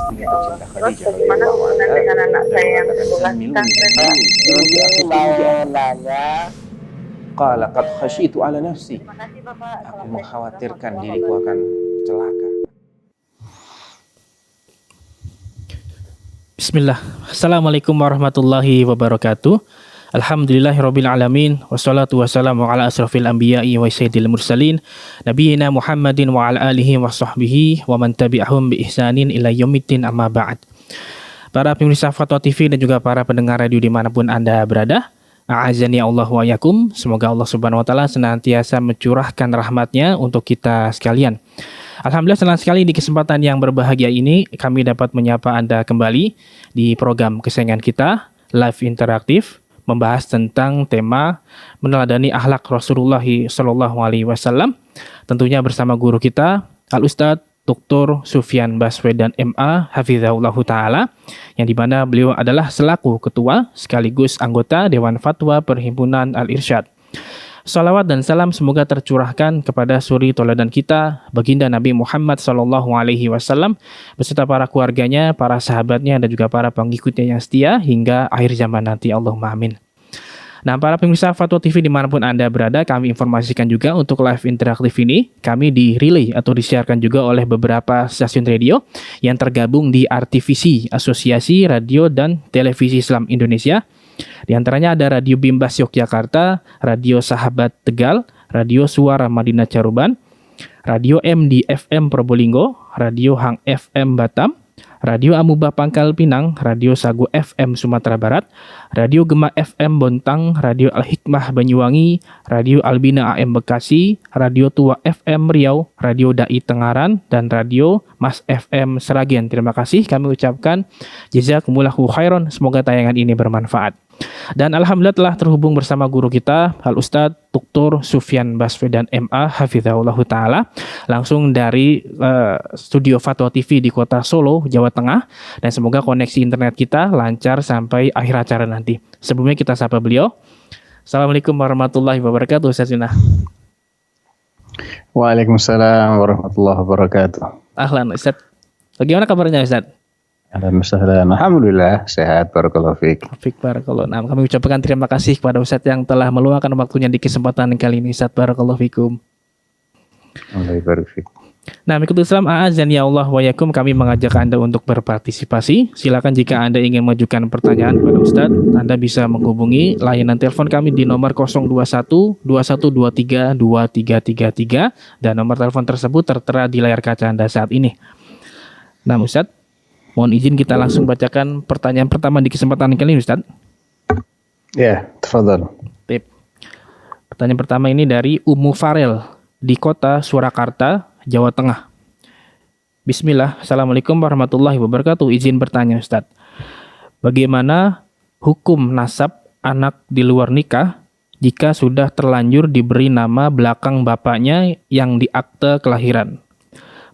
istrinya tercinta Terus Khadijah bagaimana radhiyallahu hubungan anha dengan anak dan saya yang mengatakan ditugaskan zamiluni dan zamiluni Ini mau nanya. qala qad khasyitu ala nafsi, terima kasih Bapak. aku Assalamualaikum mengkhawatirkan warahmatullahi diriku akan celaka. Bismillah. Assalamualaikum warahmatullahi wabarakatuh. Alhamdulillahirabbil alamin wassalatu wassalamu ala asrofil anbiya'i wa sayyidil mursalin nabiyina Muhammadin wa ala alihi wa sahbihi wa man tabi'ahum bi ihsanin ila yaumiddin amma ba'd. Para pemirsa Fatwa TV dan juga para pendengar radio dimanapun Anda berada, a'azani Allah wa yakum. Semoga Allah Subhanahu wa taala senantiasa mencurahkan rahmatnya untuk kita sekalian. Alhamdulillah, senang sekali di kesempatan yang berbahagia ini kami dapat menyapa Anda kembali di program kesayangan kita, Live Interaktif, membahas tentang tema meneladani akhlak Rasulullah Shallallahu Alaihi Wasallam. Tentunya bersama guru kita Al Ustadz Dr. Sufyan Baswedan MA Hafizahullah Ta'ala, yang dimana beliau adalah selaku ketua sekaligus anggota Dewan Fatwa Perhimpunan Al Irsyad. Salawat dan salam semoga tercurahkan kepada suri toladan kita, baginda Nabi Muhammad Sallallahu Alaihi Wasallam beserta para keluarganya, para sahabatnya, dan juga para pengikutnya yang setia hingga akhir zaman nanti. Allahumma amin. Nah, para pemirsa Fatwa TV dimanapun Anda berada, kami informasikan juga untuk live interaktif ini, kami di-relay atau disiarkan juga oleh beberapa stasiun radio yang tergabung di RTVC, Asosiasi Radio dan Televisi Islam Indonesia. Di antaranya ada Radio Bimbas Yogyakarta, Radio Sahabat Tegal, Radio Suara Madinah Caruban, Radio MD FM Probolinggo, Radio Hang FM Batam, Radio Amuba Pangkal Pinang, Radio Sagu FM Sumatera Barat, Radio Gema FM Bontang, Radio Al-Hikmah Banyuwangi, Radio Albina AM Bekasi, Radio Tua FM Riau, Radio Dai Tengaran, dan Radio Mas FM Seragen. Terima kasih kami ucapkan jazakumullahu khairan, semoga tayangan ini bermanfaat. Dan alhamdulillah telah terhubung bersama guru kita Al Ustadz Dr. Sufyan Baswedan MA Hafizahullah Ta'ala, langsung dari studio Fatwa TV di kota Solo, Jawa Tengah, dan semoga koneksi internet kita lancar sampai akhir acara nanti. Sebelumnya kita sapa beliau. Assalamualaikum warahmatullahi wabarakatuh, Ustaz Yunah. Waalaikumsalam warahmatullahi wabarakatuh. Ahlan Ustaz. Bagaimana kabarnya Ustaz? Alhamdulillah sehat, barakallahu fiik. Fik barakallahu. Nah, kami ucapkan terima kasih kepada Ustaz yang telah meluangkan waktunya di kesempatan kali ini. Ustaz, barakallahu fikum. Allah barik fiik. Nah, mengikuti Islam a'azani Allah wa yakum, kami mengajak Anda untuk berpartisipasi. Silakan jika Anda ingin mengajukan pertanyaan kepada Ustaz, Anda bisa menghubungi layanan telepon kami di nomor 021 2123 2333 dan nomor telepon tersebut tertera di layar kaca Anda saat ini. Nah, Ustaz, mohon izin kita langsung bacakan pertanyaan pertama di kesempatan kali ini, Ustaz. Ya, tafadhal. Tip. Pertanyaan pertama ini dari Umu Farel di kota Surakarta, Jawa Tengah. Bismillah, Assalamualaikum warahmatullahi wabarakatuh. Izin bertanya, Ustaz. Bagaimana hukum nasab anak di luar nikah jika sudah terlanjur diberi nama belakang bapaknya yang di akte kelahiran?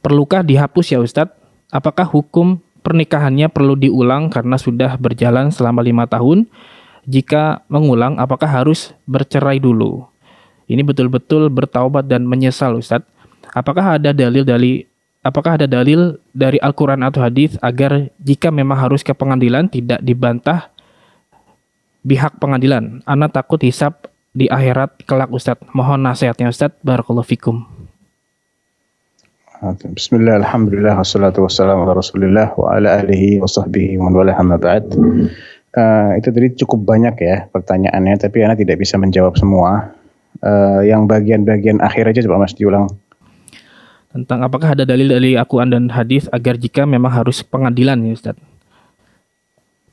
Perlukah dihapus ya Ustaz? Apakah hukum pernikahannya perlu diulang karena sudah berjalan selama 5 tahun? Jika mengulang, apakah harus bercerai dulu? Ini betul-betul bertaubat dan menyesal, Ustadz. Apakah ada dalil dari Al-Quran atau hadis agar jika memang harus ke pengadilan tidak dibantah pihak pengadilan? Ana takut hisab di akhirat kelak, Ustadz. Mohon nasihatnya, Ustadz. Barakallahu fikum. Bismillah, alhamdulillah, wassalatu wassalamu ala rasulillah wa ala alihi wa sahbihi wa man wala amma ba'd. Itu tadi cukup banyak ya pertanyaannya, tapi Ana tidak bisa menjawab semua. Yang bagian-bagian akhir aja coba Mas diulang. Tentang apakah ada dalil dari Al-Quran dan hadis agar jika memang harus pengadilan ya Ustaz?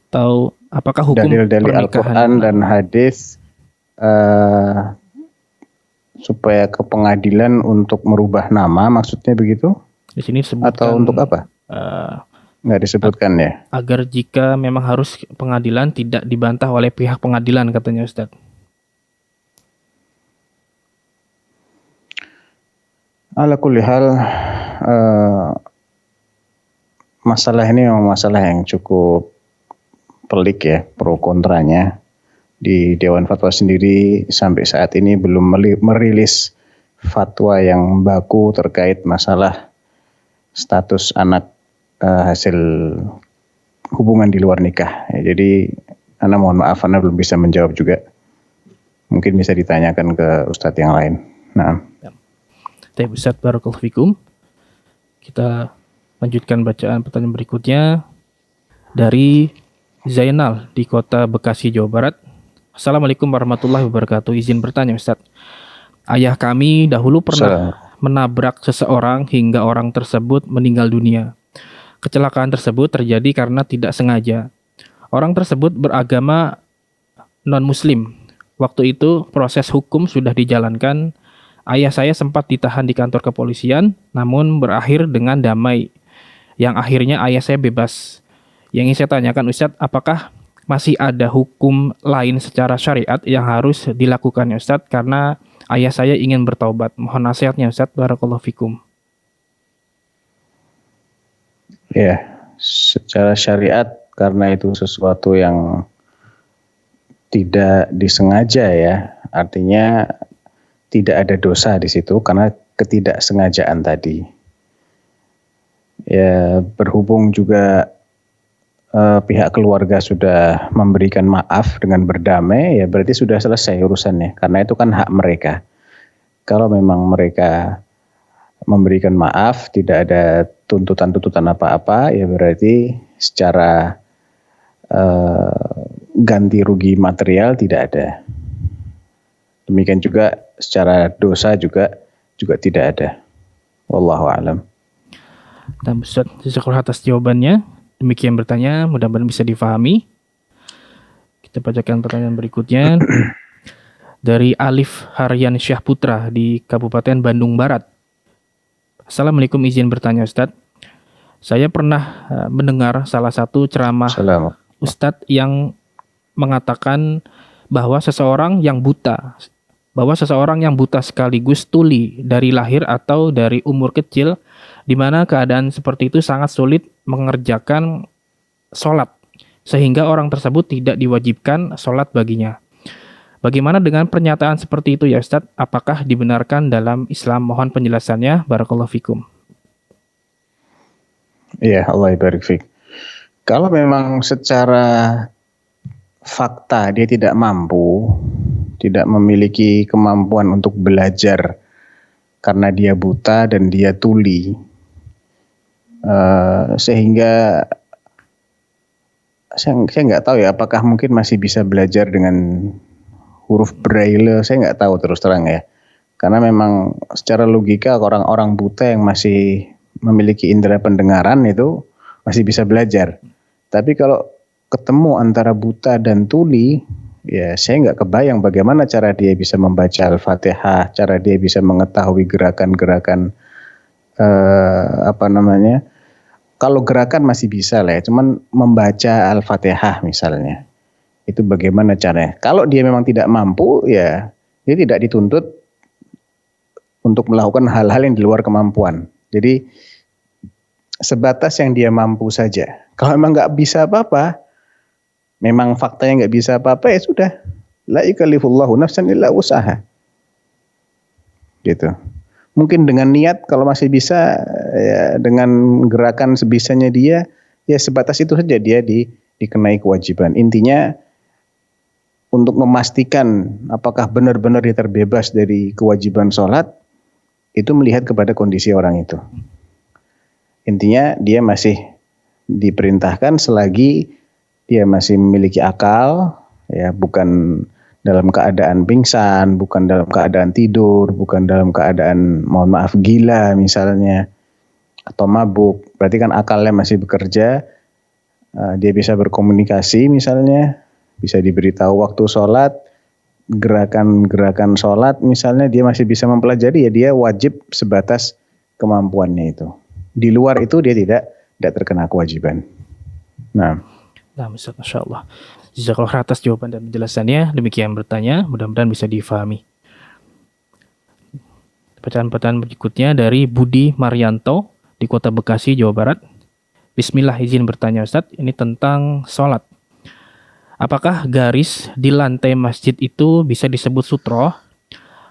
Atau apakah hukum dalil dari Al-Quran dan hadis supaya ke pengadilan untuk merubah nama, maksudnya begitu? Di sini disebutkan, atau untuk apa? Nggak disebutkan ya. Agar jika memang harus pengadilan tidak dibantah oleh pihak pengadilan, katanya Ustaz. Ala kulli hal, masalah ini memang masalah yang cukup pelik ya, pro kontranya. Di Dewan Fatwa sendiri sampai saat ini belum merilis fatwa yang baku terkait masalah status anak hasil hubungan di luar nikah. Ya, jadi Ana mohon maaf, Ana belum bisa menjawab juga. Mungkin bisa ditanyakan ke Ustadz yang lain. Nah, Baik Ustadz, barakallahu fikum. Kita lanjutkan bacaan pertanyaan berikutnya dari Zainal di kota Bekasi, Jawa Barat. Assalamualaikum warahmatullahi wabarakatuh. Izin bertanya Ustadz. Ayah kami dahulu pernah menabrak seseorang hingga orang tersebut meninggal dunia. Kecelakaan tersebut terjadi karena tidak sengaja. Orang tersebut beragama non-muslim. Waktu itu proses hukum sudah dijalankan. Ayah saya sempat ditahan di kantor kepolisian, namun berakhir dengan damai. Yang akhirnya ayah saya bebas. Yang ingin saya tanyakan Ustadz, apakah masih ada hukum lain secara syariat yang harus dilakukan ya Ustadz? Karena ayah saya ingin bertaubat. Mohon nasihatnya Ustadz, barakallahu fikum. ya, secara syariat karena itu sesuatu yang tidak disengaja ya, artinya tidak ada dosa di situ karena ketidaksengajaan tadi. Ya, berhubung juga pihak keluarga sudah memberikan maaf dengan berdamai, ya berarti sudah selesai urusannya. Karena itu kan hak mereka. Kalau memang mereka memberikan maaf, tidak ada tuntutan-tuntutan apa-apa, ya berarti secara ganti rugi material tidak ada. Demikian juga secara dosa juga tidak ada. Wallahu a'lam. Dan Ustaz, jazakallahu atas jawabannya. Demikian bertanya, mudah-mudahan bisa difahami. Kita bacakan pertanyaan berikutnya dari Alif Haryan Syah Putra di Kabupaten Bandung Barat. Assalamualaikum, izin bertanya Ustadz. Saya pernah mendengar salah satu ceramah Ustadz yang mengatakan bahwa seseorang yang buta sekaligus tuli dari lahir atau dari umur kecil, di mana keadaan seperti itu sangat sulit mengerjakan sholat, sehingga orang tersebut tidak diwajibkan sholat baginya. Bagaimana dengan pernyataan seperti itu ya Ustadz? Apakah dibenarkan dalam Islam? Mohon penjelasannya. Barakallahu fikum. Iya, Allah barik fiik. Kalau memang secara fakta dia tidak mampu, tidak memiliki kemampuan untuk belajar karena dia buta dan dia tuli, sehingga saya nggak tahu ya apakah mungkin masih bisa belajar dengan huruf braille, saya nggak tahu terus terang ya, karena memang secara logika orang-orang buta yang masih memiliki indera pendengaran itu masih bisa belajar. Tapi kalau ketemu antara buta dan tuli, ya saya nggak kebayang bagaimana cara dia bisa membaca Al-Fatihah, cara dia bisa mengetahui gerakan-gerakan Kalau gerakan masih bisa lah ya, cuman membaca Al-Fatihah misalnya, itu bagaimana caranya? Kalau dia memang tidak mampu, ya dia tidak dituntut untuk melakukan hal-hal yang di luar kemampuan. Jadi sebatas yang dia mampu saja. Kalau memang nggak bisa apa-apa, memang faktanya nggak bisa apa-apa, ya sudah. La yukallifullahu nafsan illa wus'aha. Gitu. Mungkin dengan niat kalau masih bisa, ya, dengan gerakan sebisanya dia, ya sebatas itu saja dia dikenai kewajiban. Intinya untuk memastikan apakah benar-benar dia terbebas dari kewajiban sholat, itu melihat kepada kondisi orang itu. Intinya dia masih diperintahkan selagi dia masih memiliki akal, ya bukan dalam keadaan pingsan, bukan dalam keadaan tidur, bukan dalam keadaan mohon maaf gila misalnya, atau mabuk. Berarti kan akalnya masih bekerja, dia bisa berkomunikasi misalnya, bisa diberitahu waktu sholat, gerakan-gerakan sholat misalnya, dia masih bisa mempelajari, ya dia wajib sebatas kemampuannya itu. Di luar itu dia tidak terkena kewajiban. Nah, Ustaz, Masya Allah. Jazakallah atas jawaban dan penjelasannya. Demikian bertanya, mudah-mudahan bisa difahami. Pertanyaan berikutnya dari Budi Marianto di Kota Bekasi, Jawa Barat. Bismillah, izin bertanya Ustaz, ini tentang sholat. Apakah garis di lantai masjid itu bisa disebut sutroh?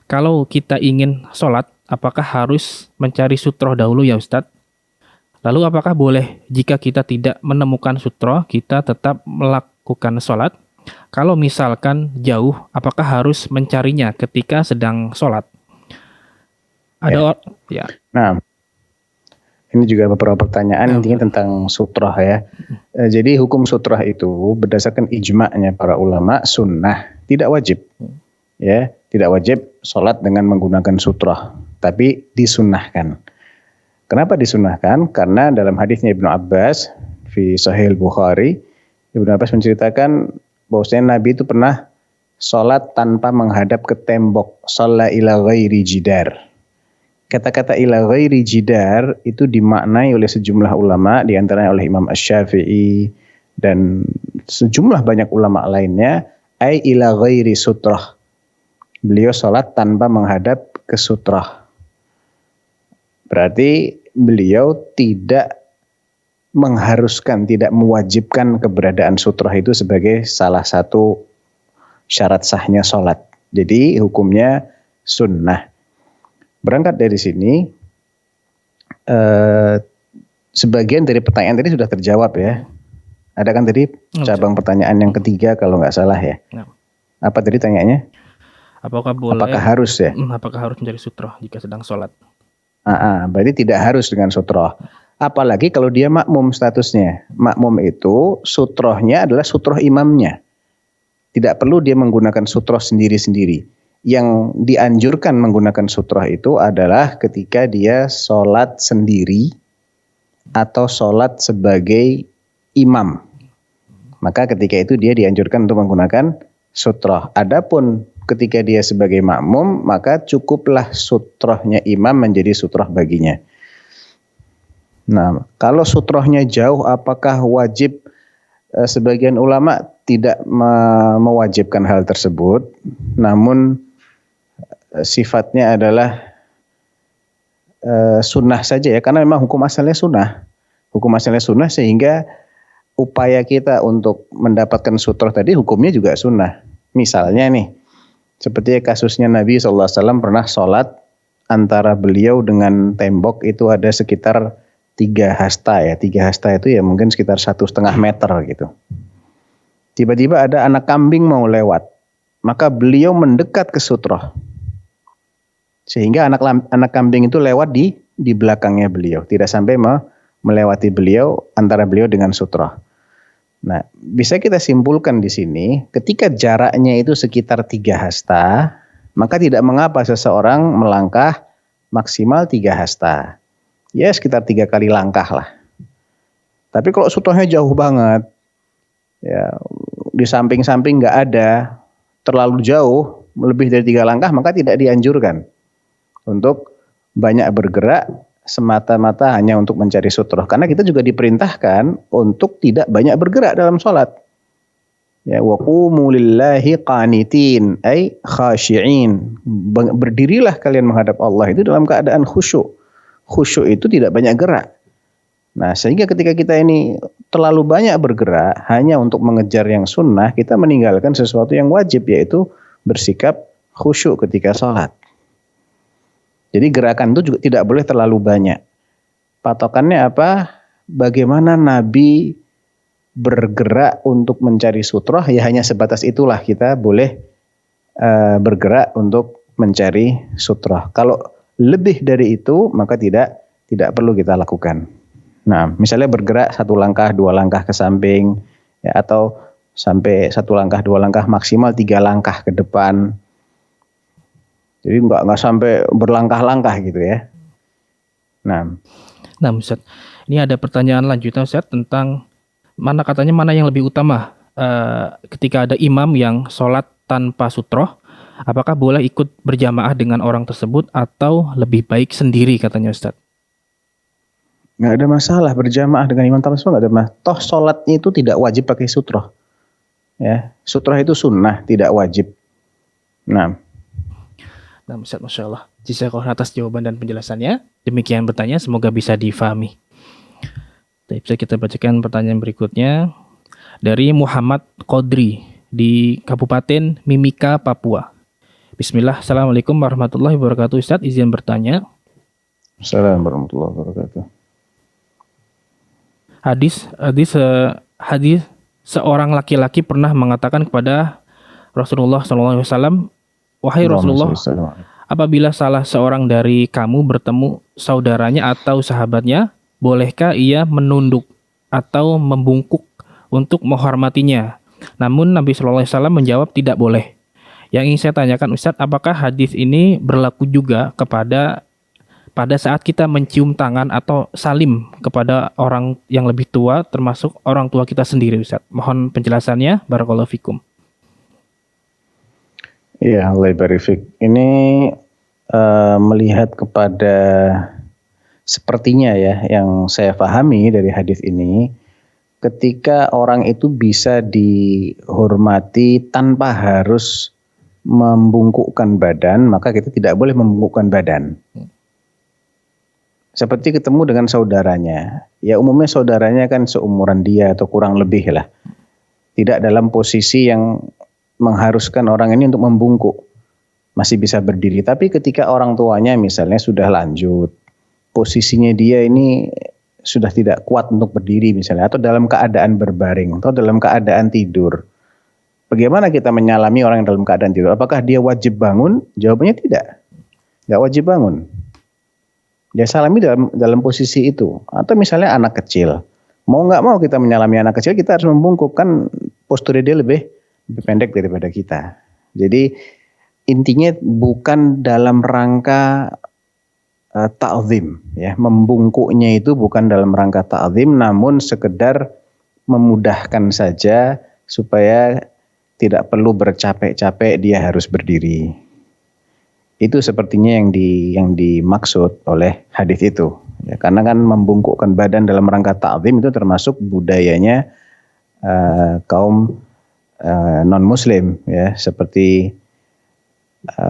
Kalau kita ingin sholat, apakah harus mencari sutroh dahulu ya Ustaz? Lalu apakah boleh jika kita tidak menemukan sutroh, kita tetap melakukan sholat? Kalau misalkan jauh, apakah harus mencarinya ketika sedang sholat? Ya. Nah, ini juga beberapa pertanyaan intinya tentang sutroh ya. Jadi hukum sutroh itu berdasarkan ijma'nya para ulama sunnah, tidak wajib. Ya, tidak wajib sholat dengan menggunakan sutroh, tapi disunnahkan. Kenapa disunnahkan? Karena dalam hadisnya Ibnu Abbas fi Sahih Bukhari, Ibnu Abbas menceritakan bahwasanya Nabi itu pernah sholat tanpa menghadap ke tembok, shalla ila ghairi jidar. Kata-kata ila ghairi jidar itu dimaknai oleh sejumlah ulama, diantaranya oleh Imam Asy-Syafi'i dan sejumlah banyak ulama lainnya, ai ila ghairi sutrah. Beliau sholat tanpa menghadap ke sutrah. Berarti beliau tidak mengharuskan, tidak mewajibkan keberadaan sutrah itu sebagai salah satu syarat sahnya sholat. Jadi hukumnya sunnah. Berangkat dari sini, sebagian dari pertanyaan tadi sudah terjawab ya. Ada kan tadi cabang pertanyaan yang ketiga kalau nggak salah ya. Apa tadi tanyaannya? Apakah boleh? Apakah harus ya? Apakah harus mencari sutroh jika sedang sholat? Berarti tidak harus dengan sutroh. Apalagi kalau dia makmum statusnya. Makmum itu sutrohnya adalah sutroh imamnya. Tidak perlu dia menggunakan sutroh sendiri-sendiri. Yang dianjurkan menggunakan sutroh itu adalah ketika dia sholat sendiri atau sholat sebagai imam. Maka ketika itu dia dianjurkan untuk menggunakan sutroh. Adapun ketika dia sebagai makmum, maka cukuplah sutrohnya imam menjadi sutroh baginya. Nah, kalau sutrohnya jauh, apakah wajib? Sebagian ulama tidak mewajibkan hal tersebut, namun sifatnya adalah sunnah saja ya, karena memang hukum asalnya sunnah, sehingga upaya kita untuk mendapatkan sutroh tadi hukumnya juga sunnah. Misalnya nih, seperti kasusnya Nabi SAW pernah sholat antara beliau dengan tembok itu ada sekitar 3 hasta ya. 3 hasta itu ya mungkin sekitar 1,5 meter gitu. Tiba-tiba ada anak kambing mau lewat. Maka beliau mendekat ke sutroh. Sehingga anak kambing itu lewat di belakangnya beliau. Tidak sampai melewati beliau, antara beliau dengan sutroh. Nah, bisa kita simpulkan di sini, ketika jaraknya itu sekitar 3 hasta, maka tidak mengapa seseorang melangkah maksimal 3 hasta. Ya, sekitar 3 kali langkah lah. Tapi kalau sutrohnya jauh banget, ya di samping-samping nggak ada, terlalu jauh, lebih dari 3 langkah, maka tidak dianjurkan untuk banyak bergerak semata-mata hanya untuk mencari sutroh. Karena kita juga diperintahkan untuk tidak banyak bergerak dalam sholat. Ya, wa qumu lillahi qanitin, ay khashi'in. Berdirilah kalian menghadap Allah itu dalam keadaan khusyuk. Khusyuk itu tidak banyak gerak. Nah, sehingga ketika kita ini terlalu banyak bergerak hanya untuk mengejar yang sunnah, kita meninggalkan sesuatu yang wajib, yaitu bersikap khusyuk ketika sholat. Jadi gerakan itu juga tidak boleh terlalu banyak. Patokannya apa? Bagaimana Nabi bergerak untuk mencari sutroh, ya hanya sebatas itulah kita boleh bergerak untuk mencari sutroh. Kalau lebih dari itu, maka tidak perlu kita lakukan. Nah, misalnya bergerak 1 langkah, 2 langkah ke samping, ya, atau sampai 1 langkah, 2 langkah, maksimal 3 langkah ke depan. Jadi nggak sampai berlangkah-langkah gitu ya. Nah Ustaz, ini ada pertanyaan lanjutan Ustaz tentang mana yang lebih utama ketika ada imam yang sholat tanpa sutroh, apakah boleh ikut berjamaah dengan orang tersebut atau lebih baik sendiri katanya Ustaz? Nggak ada masalah berjamaah dengan imam tersebut, nggak ada masalah. Toh sholatnya itu tidak wajib pakai sutroh. Ya, sutroh itu sunnah, tidak wajib. Nah Ustaz, Masya Allah. Jazakallahu atas jawaban dan penjelasannya. Demikian bertanya, semoga bisa difahami. Bisa kita bacakan pertanyaan berikutnya dari Muhammad Qadri di Kabupaten Mimika, Papua. Bismillah, Assalamualaikum warahmatullahi wabarakatuh. Ustaz, izin bertanya. Assalamualaikum warahmatullahi wabarakatuh. hadis seorang laki-laki pernah mengatakan kepada Rasulullah SAW, wahai Rasulullah, apabila salah seorang dari kamu bertemu saudaranya atau sahabatnya, bolehkah ia menunduk atau membungkuk untuk menghormatinya? Namun Nabi SAW menjawab tidak boleh. Yang ingin saya tanyakan Ustadz, apakah hadis ini berlaku juga pada saat kita mencium tangan atau salim kepada orang yang lebih tua, termasuk orang tua kita sendiri, Ustadz? Mohon penjelasannya, barakallahu fikum. Iya, Allah barik fik. Ini melihat kepada sepertinya ya, yang saya pahami dari hadis ini, ketika orang itu bisa dihormati tanpa harus membungkukkan badan, maka kita tidak boleh membungkukkan badan. Seperti ketemu dengan saudaranya, ya umumnya saudaranya kan seumuran dia atau kurang lebih lah, tidak dalam posisi yang mengharuskan orang ini untuk membungkuk, masih bisa berdiri. Tapi ketika orang tuanya misalnya sudah lanjut, posisinya dia ini sudah tidak kuat untuk berdiri misalnya, atau dalam keadaan berbaring, atau dalam keadaan tidur, bagaimana kita menyalami orang yang dalam keadaan tidur? Apakah dia wajib bangun? Jawabannya tidak, nggak wajib bangun. Dia salami dalam posisi itu. Atau misalnya anak kecil, mau nggak mau kita menyalami anak kecil, kita harus membungkuk, kan postur dia lebih pendek daripada kita. Jadi intinya bukan dalam rangka ta'zim, ya, membungkuknya itu bukan dalam rangka ta'zim, namun sekedar memudahkan saja supaya tidak perlu bercapek-capek dia harus berdiri. Itu sepertinya yang dimaksud oleh hadis itu. Ya, karena kan membungkukkan badan dalam rangka ta'zim itu termasuk budayanya kaum non-muslim, ya, seperti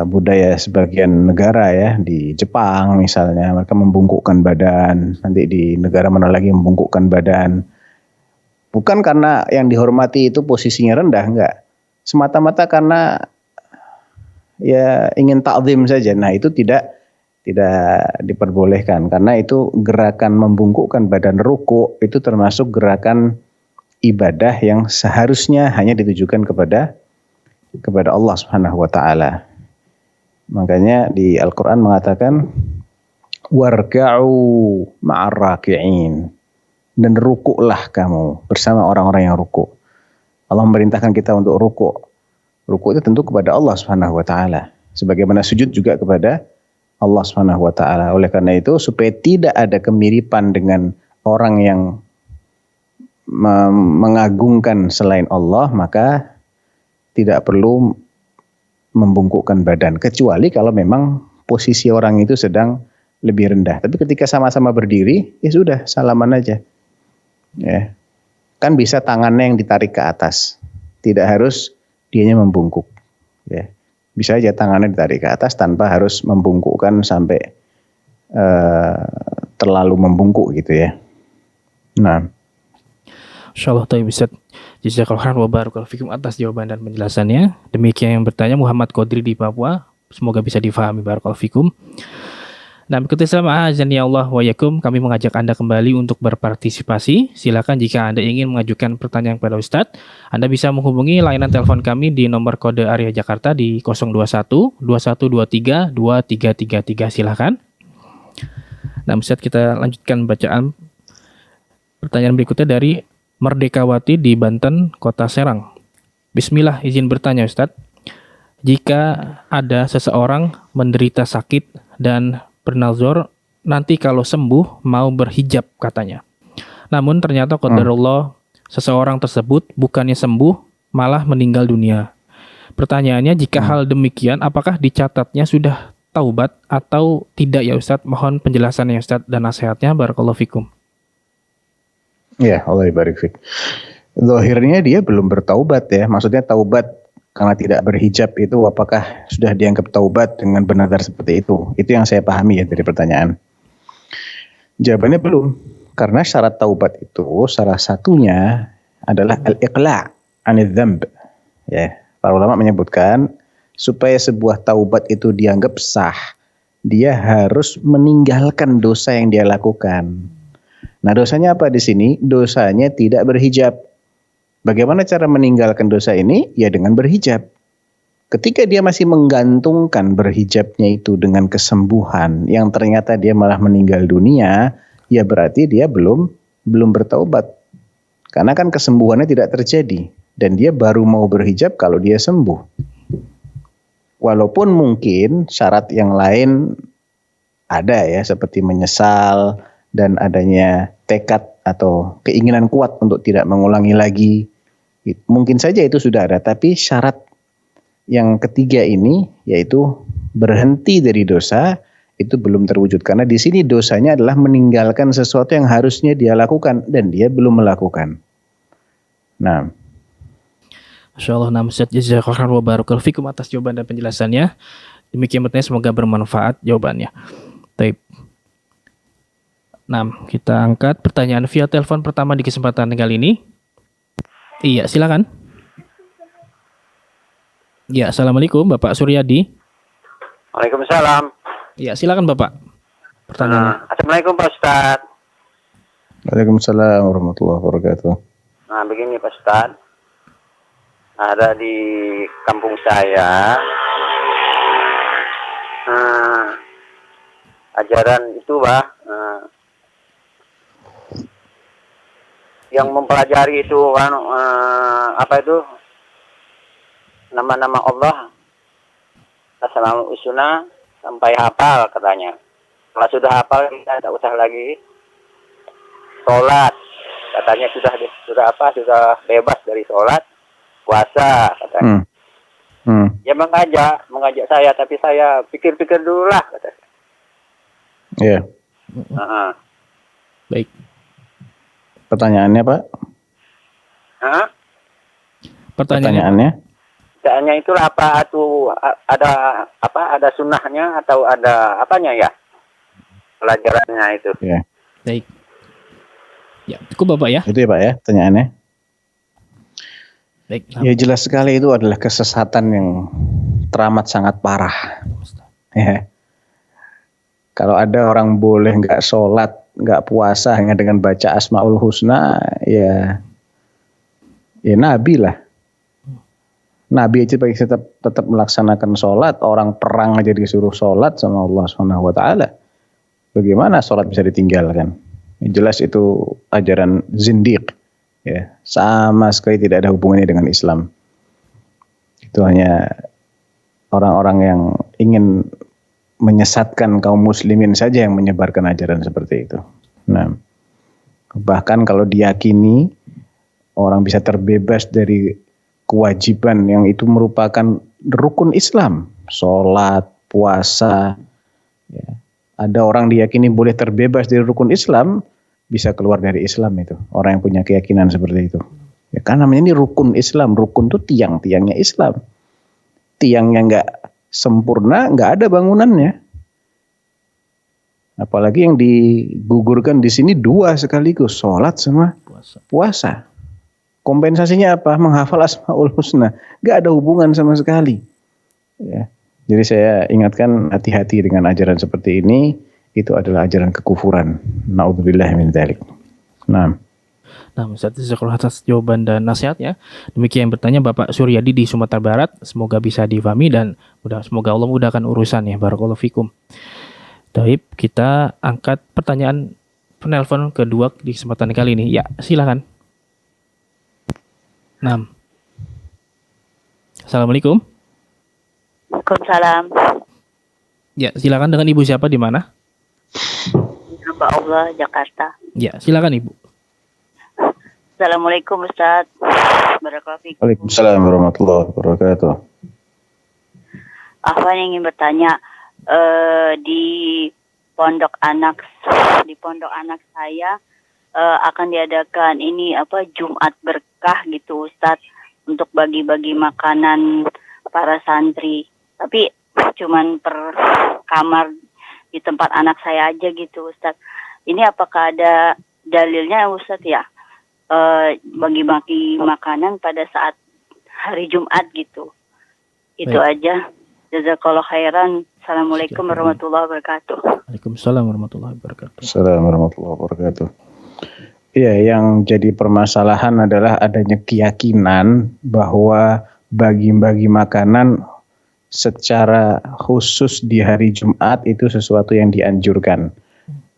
budaya sebagian negara ya, di Jepang misalnya, mereka membungkukkan badan, nanti di negara mana lagi membungkukkan badan. Bukan karena yang dihormati itu posisinya rendah, enggak. Semata-mata karena ya ingin ta'zim saja. Nah, itu tidak diperbolehkan, karena itu gerakan membungkukkan badan ruku itu termasuk gerakan ibadah yang seharusnya hanya ditujukan kepada Allah Subhanahu wa taala. Makanya di Al-Qur'an mengatakan warka'u ma'ar raki'in, dan rukuklah kamu bersama orang-orang yang ruku. Allah memerintahkan kita untuk ruku. Ruku itu tentu kepada Allah Subhanahu wa taala, sebagaimana sujud juga kepada Allah Subhanahu wa taala. Oleh karena itu, supaya tidak ada kemiripan dengan orang yang mengagungkan selain Allah, maka tidak perlu membungkukkan badan, kecuali kalau memang posisi orang itu sedang lebih rendah. Tapi ketika sama-sama berdiri, ya sudah, salaman aja. Ya. Kan bisa tangannya yang ditarik ke atas, tidak harus dianya membungkuk. Ya. Bisa aja tangannya ditarik ke atas tanpa harus membungkukkan sampai terlalu membungkuk gitu ya. Nah, Insyaallah tayyib Ustaz. Jazakallahu khairan wa barakallahu fikum atas jawaban dan penjelasannya. Demikian yang bertanya Muhammad Qadri di Papua. Semoga bisa difahami, barakallahu fikum. Nah, berikutnya sama azan ya Allah wa yakum, kami mengajak Anda kembali untuk berpartisipasi. Silakan jika Anda ingin mengajukan pertanyaan kepada Ustadz, Anda bisa menghubungi layanan telepon kami di nomor kode area Jakarta di 021 2123 2333. Silakan. Nah, Ustadz, kita lanjutkan bacaan pertanyaan berikutnya dari Merdekawati di Banten, Kota Serang. Bismillah, izin bertanya Ustadz. Jika ada seseorang menderita sakit dan bernazar nanti kalau sembuh mau berhijab katanya. Namun ternyata qadarullah seseorang tersebut bukannya sembuh malah meninggal dunia. Pertanyaannya, jika hal demikian apakah dicatatnya sudah taubat atau tidak ya Ustadz? Mohon penjelasannya Ustadz dan nasihatnya, barakallahu fikum. ya Allah barik fik. Zahirnya dia belum bertaubat ya. Maksudnya taubat karena tidak berhijab itu apakah sudah dianggap taubat dengan benar seperti itu? Itu yang saya pahami ya dari pertanyaan. Jawabannya belum. Karena syarat taubat itu salah satunya adalah al-iqla' anidz dzamb. Ya, para ulama menyebutkan supaya sebuah taubat itu dianggap sah, dia harus meninggalkan dosa yang dia lakukan. Nah, dosanya apa di sini? Dosanya tidak berhijab. Bagaimana cara meninggalkan dosa ini? Ya dengan berhijab. Ketika dia masih menggantungkan berhijabnya itu dengan kesembuhan yang ternyata dia malah meninggal dunia, ya berarti dia belum bertaubat. Karena kan kesembuhannya tidak terjadi dan dia baru mau berhijab kalau dia sembuh. Walaupun mungkin syarat yang lain ada ya, seperti menyesal dan adanya tekad atau keinginan kuat untuk tidak mengulangi lagi. Mungkin saja itu sudah ada, tapi syarat yang ketiga ini yaitu berhenti dari dosa itu belum terwujud, karena di sini dosanya adalah meninggalkan sesuatu yang harusnya dia lakukan dan dia belum melakukan. Nah, Masya Allah, nama Ustaz, jazakallahu wa barakallahu fikum atas jawaban dan penjelasannya. Demikian bertanya, semoga bermanfaat jawabannya. Baik. Nah, kita angkat pertanyaan via telepon pertama di kesempatan kali ini. Iya, silakan. Ya, assalamualaikum, Bapak Suryadi. Waalaikumsalam. Ya, silakan Bapak. Pertanyaannya. Assalamualaikum Pak Ustadz. Waalaikumsalam warahmatullahi wabarakatuh. Nah begini Pak Ustadz, ada di kampung saya ajaran itu yang mempelajari itu apa itu nama-nama Allah Asmaul Husna sampai hafal katanya. Kalau sudah hafal kita tidak usah lagi sholat, katanya sudah bebas dari sholat, puasa katanya. Ya mengajak saya, tapi saya pikir-pikir dulu lah katanya. Iya. Baik. Pertanyaannya Pak? Pertanyaannya? Pertanyaannya itu apa tuh, ada sunnahnya atau ada apanya ya pelajarannya itu? Iya. Baik. Ya, cukup Bapak ya. Itu ya Pak ya pertanyaannya. Baik. Ya jelas sekali itu adalah kesesatan yang teramat sangat parah. Ya. Kalau ada orang boleh nggak sholat, nggak puasa hanya dengan baca Asmaul Husna, ya Nabi lah. Nabi aja tetap melaksanakan sholat, orang perang aja disuruh sholat sama Allah Subhanahu Wa Taala. Bagaimana sholat bisa ditinggalkan? Jelas itu ajaran zindiq, ya, sama sekali tidak ada hubungannya dengan Islam. Itu hanya orang-orang yang ingin menyesatkan kaum muslimin saja yang menyebarkan ajaran seperti itu. Nah, bahkan kalau diyakini orang bisa terbebas dari kewajiban yang itu merupakan rukun Islam, sholat, puasa, ya. Ada orang diyakini boleh terbebas dari rukun Islam, bisa keluar dari Islam itu. Orang yang punya keyakinan seperti itu. Ya kan namanya ini rukun Islam. Rukun itu tiang-tiangnya Islam. Tiangnya nggak sempurna, nggak ada bangunannya. Apalagi yang digugurkan di sini dua sekaligus, sholat sama puasa. Kompensasinya apa? Menghafal Asmaul Husna. Nggak ada hubungan sama sekali. Ya. Jadi saya ingatkan, hati-hati dengan ajaran seperti ini. Itu adalah ajaran kekufuran. Na'udzubillah min dzalik. Nah, Ustaz, jazakallahu atas jawaban dan nasihatnya. Demikian yang bertanya Bapak Suryadi di Sumatera Barat. Semoga bisa difahami dan semoga Allah mudahkan urusannya. Barakallahu fikum. Taib, kita angkat pertanyaan penelpon kedua di kesempatan kali ini. Ya, silakan. 6. Assalamualaikum. Waalaikumsalam. Ya, silakan, dengan Ibu siapa, di mana? Hamba Allah, Jakarta. Ya, silakan Ibu. Assalamualaikum Ustaz. Barakallahu fikum. Waalaikumsalam warahmatullahi wabarakatuh. Afwan ingin bertanya, di pondok anak saya akan diadakan Jumat berkah gitu Ustaz, untuk bagi-bagi makanan para santri. Tapi cuman per kamar di tempat anak saya aja gitu Ustaz. Ini apakah ada dalilnya Ustaz ya? Bagi-bagi makanan pada saat hari Jumat gitu. Itu aja. Jazakallahu khairan. Assalamualaikum warahmatullahi wabarakatuh. Waalaikumsalam warahmatullahi wabarakatuh. Assalamualaikum warahmatullahi wabarakatuh. Ya, yang jadi permasalahan adalah adanya keyakinan bahwa bagi-bagi makanan secara khusus di hari Jumat itu sesuatu yang dianjurkan.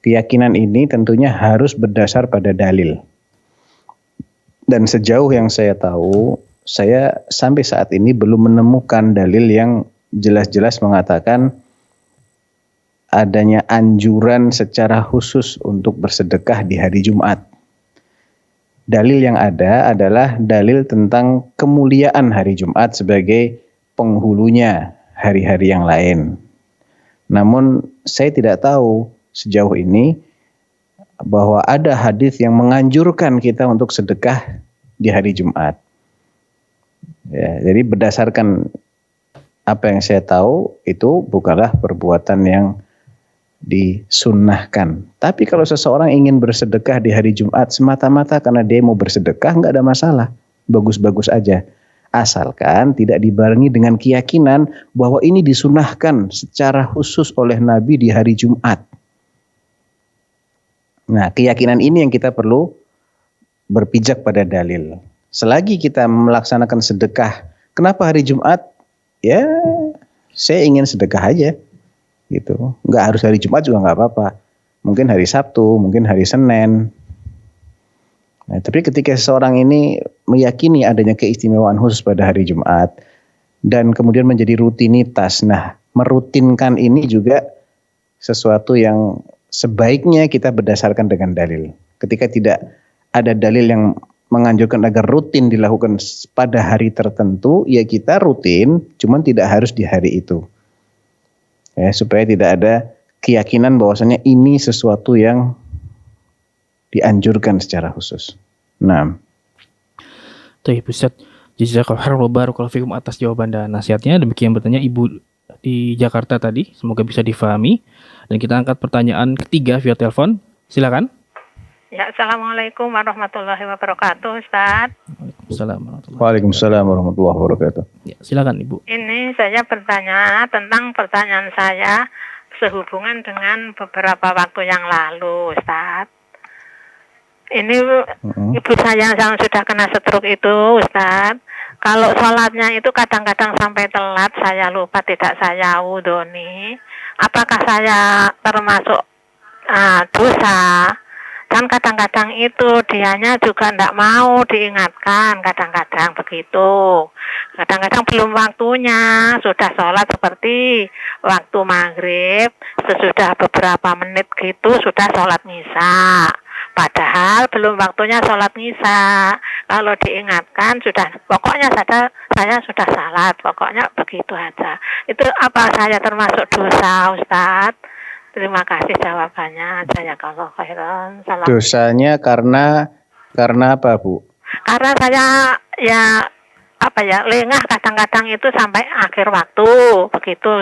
Keyakinan ini tentunya harus berdasar pada dalil. Dan sejauh yang saya tahu, saya sampai saat ini belum menemukan dalil yang jelas-jelas mengatakan adanya anjuran secara khusus untuk bersedekah di hari Jumat. Dalil yang ada adalah dalil tentang kemuliaan hari Jumat sebagai penghulunya hari-hari yang lain. Namun saya tidak tahu sejauh ini bahwa ada hadis yang menganjurkan kita untuk sedekah di hari Jumat. Ya, jadi berdasarkan apa yang saya tahu itu bukanlah perbuatan yang disunnahkan. Tapi kalau seseorang ingin bersedekah di hari Jumat semata-mata karena dia mau bersedekah, nggak ada masalah. Bagus-bagus aja. Asalkan tidak dibarengi dengan keyakinan bahwa ini disunnahkan secara khusus oleh Nabi di hari Jumat. Nah, keyakinan ini yang kita perlu berpijak pada dalil. Selagi kita melaksanakan sedekah, kenapa hari Jumat? Ya, saya ingin sedekah aja. Gitu, nggak harus hari Jumat juga nggak apa-apa, mungkin hari Sabtu, mungkin hari Senin. Nah, tapi ketika seseorang ini meyakini adanya keistimewaan khusus pada hari Jumat dan kemudian menjadi rutinitas, nah merutinkan ini juga sesuatu yang sebaiknya kita berdasarkan dengan dalil. Ketika tidak ada dalil yang menganjurkan agar rutin dilakukan pada hari tertentu, ya kita rutin, cuman tidak harus di hari itu. Ya, supaya tidak ada keyakinan bahwasanya ini sesuatu yang dianjurkan secara khusus. Nah, Baik, Ustaz. Jazakallahu khairan wa barakallahu fikum atas jawaban dan nasihatnya. Demikian bertanya Ibu di Jakarta tadi. Semoga bisa difahami. Dan kita angkat pertanyaan ketiga via telepon. Silakan. Ya, Assalamualaikum warahmatullahi wabarakatuh, Ustaz. Waalaikumsalam warahmatullahi wabarakatuh. waalaikumsalam warahmatullahi wabarakatuh. Ya, silakan Ibu. Ini saya bertanya tentang pertanyaan saya sehubungan dengan beberapa waktu yang lalu, Ustaz. Ini ibu saya yang sudah kena stroke itu, Ustaz. Kalau sholatnya itu kadang-kadang sampai telat, saya lupa tidak saya wudoni. Apakah saya termasuk dosa? Dan kadang-kadang itu dianya juga tidak mau diingatkan, kadang-kadang begitu. Kadang-kadang belum waktunya, sudah sholat seperti waktu maghrib, sesudah beberapa menit gitu sudah sholat ngisa. Padahal belum waktunya sholat ngisa. Kalau diingatkan sudah, pokoknya saya sudah salat, pokoknya begitu aja. Itu apa saya termasuk dosa, Ustadz? Terima kasih jawabannya. Jazakallahu khairan. Salam. Dosanya karena apa, Bu? Karena saya lengah kadang-kadang itu sampai akhir waktu. Begitu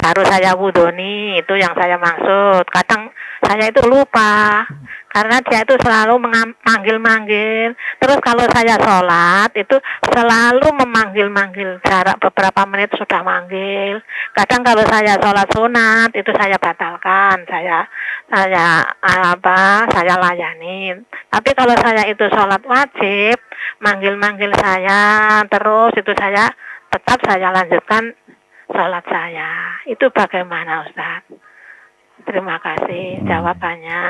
baru saya wudoni, itu yang saya maksud. Kadang saya itu lupa. Karena dia itu selalu manggil-manggil. Terus kalau saya sholat itu selalu memanggil-manggil, jarak beberapa menit sudah manggil. Kadang kalau saya sholat sunat itu saya batalkan, saya layanin. Tapi kalau saya itu sholat wajib, manggil-manggil saya terus itu tetap saya lanjutkan sholat saya. Itu bagaimana, Ustaz? Terima kasih jawabannya.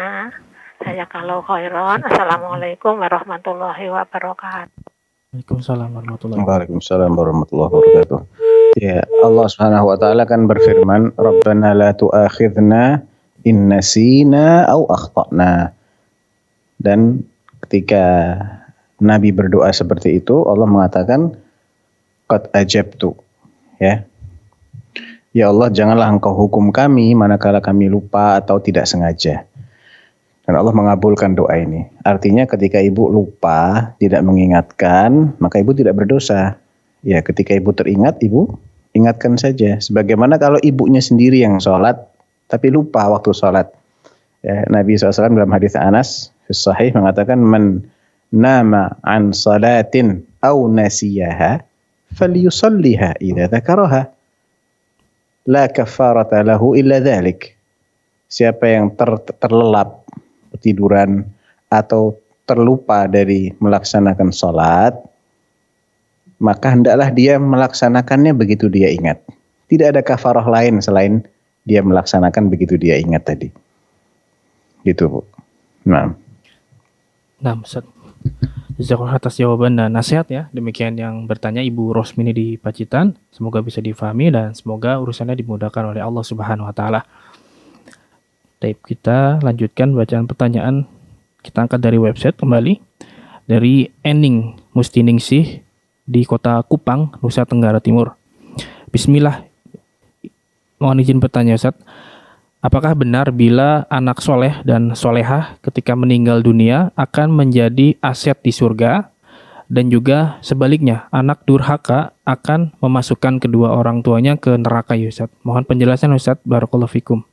Saya kalau khairan. Assalamualaikum warahmatullahi wabarakatuh. Waalaikumsalam warahmatullahi wabarakatuh. Waalaikumsalam warahmatullahi wabarakatuh. Ya, Allah Subhanahu wa taala kan berfirman, "Rabbana la tu'akhidna in nasina aw akhtana." Dan ketika Nabi berdoa seperti itu, Allah mengatakan, "Qad ajabtu." Ya. Ya Allah, janganlah Engkau hukum kami manakala kami lupa atau tidak sengaja. Dan Allah mengabulkan doa ini. Artinya ketika ibu lupa, tidak mengingatkan, maka ibu tidak berdosa. Ya, ketika ibu teringat, ibu ingatkan saja. Sebagaimana kalau ibunya sendiri yang sholat, tapi lupa waktu sholat. Ya, Nabi SAW dalam hadis Anas, sahih mengatakan, "Man nama an salatin aw nasiyaha, falyusalliha idza dzakaraha. La kafarata lahu illa dzalik." Siapa yang terlelap, ketiduran atau terlupa dari melaksanakan sholat, maka hendaklah dia melaksanakannya begitu dia ingat. Tidak ada kafarah lain selain dia melaksanakan begitu dia ingat tadi. Gitu, Bu. Nah, Ustaz. Jazakallahu atas jawaban dan nasihat ya. Demikian yang bertanya Ibu Rosmini di Pacitan. Semoga bisa difahami dan semoga urusannya dimudahkan oleh Allah Subhanahu wa taala. Baik, kita lanjutkan bacaan pertanyaan. Kita angkat dari website kembali. Dari Ening Mustiningsih di Kota Kupang, Nusa Tenggara Timur. Bismillah. Mohon izin bertanya, Ustaz. Apakah benar bila anak soleh dan solehah ketika meninggal dunia akan menjadi aset di surga, dan juga sebaliknya anak durhaka akan memasukkan kedua orang tuanya ke neraka, ya Ustaz? Mohon penjelasan, Ustaz. Barakallahu fikum.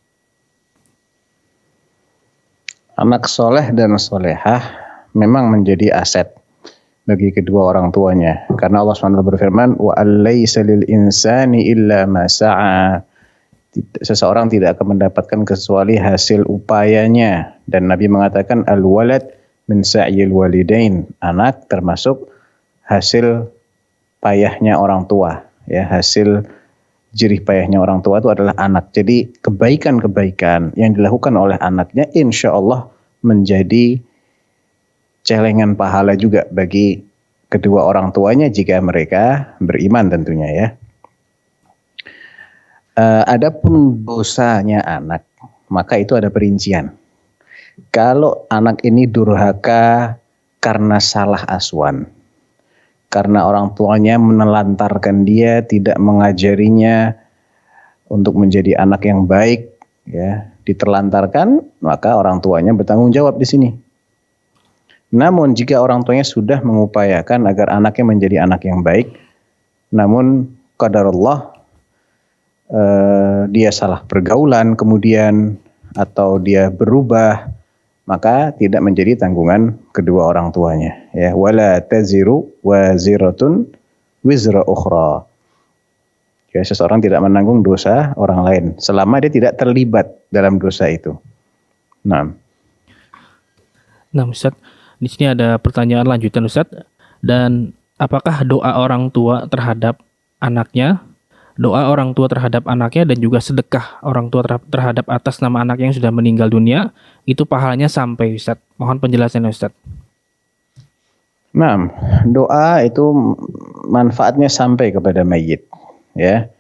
anak soleh dan solehah memang menjadi aset bagi kedua orang tuanya. Karena Allah SWT berfirman, wa allaysa lil insani illa ma sa'a. Seseorang tidak akan mendapatkan kecuali hasil upayanya. Dan Nabi mengatakan al-walad min sa'yil walidain. Anak termasuk hasil payahnya orang tua. Ya, hasil jerih payahnya orang tua itu adalah anak. Jadi kebaikan-kebaikan yang dilakukan oleh anaknya insya Allah menjadi celengan pahala juga bagi kedua orang tuanya jika mereka beriman tentunya ya. Adapun dosanya anak, maka itu ada perincian. Kalau anak ini durhaka karena salah asuhan, karena orang tuanya menelantarkan dia, tidak mengajarinya untuk menjadi anak yang baik, ya, diterlantarkan, maka orang tuanya bertanggung jawab di sini. Namun jika orang tuanya sudah mengupayakan agar anaknya menjadi anak yang baik, namun qadarullah dia salah pergaulan kemudian atau dia berubah, maka tidak menjadi tanggungan kedua orang tuanya. Ya, wala taziru waziratun wizra ukhra. Ya, seseorang tidak menanggung dosa orang lain selama dia tidak terlibat dalam dosa itu. Nah, Ustaz, di sini ada pertanyaan lanjutan, Ustaz. Dan apakah doa orang tua terhadap anaknya, dan juga sedekah orang tua terhadap atas nama anak yang sudah meninggal dunia, itu pahalanya sampai, Ustaz? Mohon penjelasannya, Ustaz. nah, doa itu manfaatnya sampai kepada mayit, ya.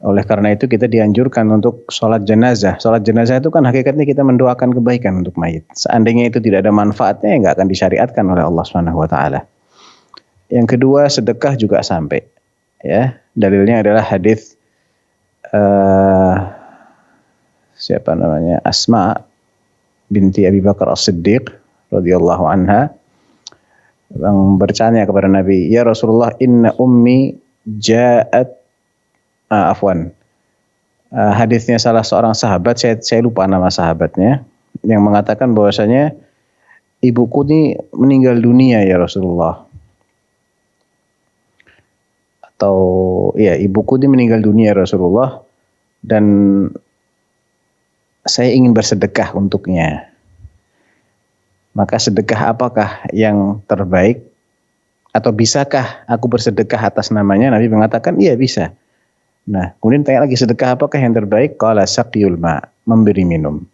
Oleh karena itu kita dianjurkan untuk sholat jenazah. Sholat jenazah itu kan hakikatnya kita mendoakan kebaikan untuk mayit. Seandainya itu tidak ada manfaatnya, nggak akan disyariatkan oleh Allah Subhanahu wa taala. Yang kedua, sedekah juga sampai. Ya, dalilnya adalah hadis Asma binti Abi Bakar As-Siddiq radhiyallahu anha yang bertanya kepada Nabi, "Ya Rasulullah, inna ummi ja'at hadisnya salah seorang sahabat, saya lupa nama sahabatnya, yang mengatakan bahwasanya ibuku ini meninggal dunia ya Rasulullah. Atau ya, ibuku ini meninggal dunia Rasulullah dan saya ingin bersedekah untuknya. Maka sedekah apakah yang terbaik? Atau bisakah aku bersedekah atas namanya?" Nabi mengatakan, "Iya, bisa." Nah, kemudian tanya lagi, sedekah apakah yang terbaik? Qala saqiyul ma, memberi minum.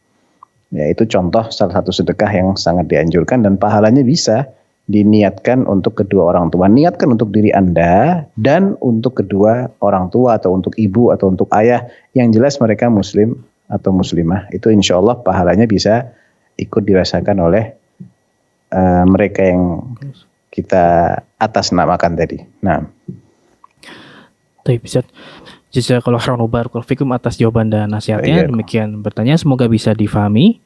Ya, itu contoh salah satu sedekah yang sangat dianjurkan dan pahalanya bisa diniatkan untuk kedua orang tua. Niatkan untuk diri Anda dan untuk kedua orang tua atau untuk ibu atau untuk ayah. Yang jelas mereka muslim atau muslimah. Itu insya Allah pahalanya bisa ikut dirasakan oleh mereka yang kita atas namakan tadi. Nah, Baik, Ustaz. Jazakallahu khairan wa barakallahu fikum atas jawaban dan nasihatnya. Demikian bertanya, semoga bisa difahami.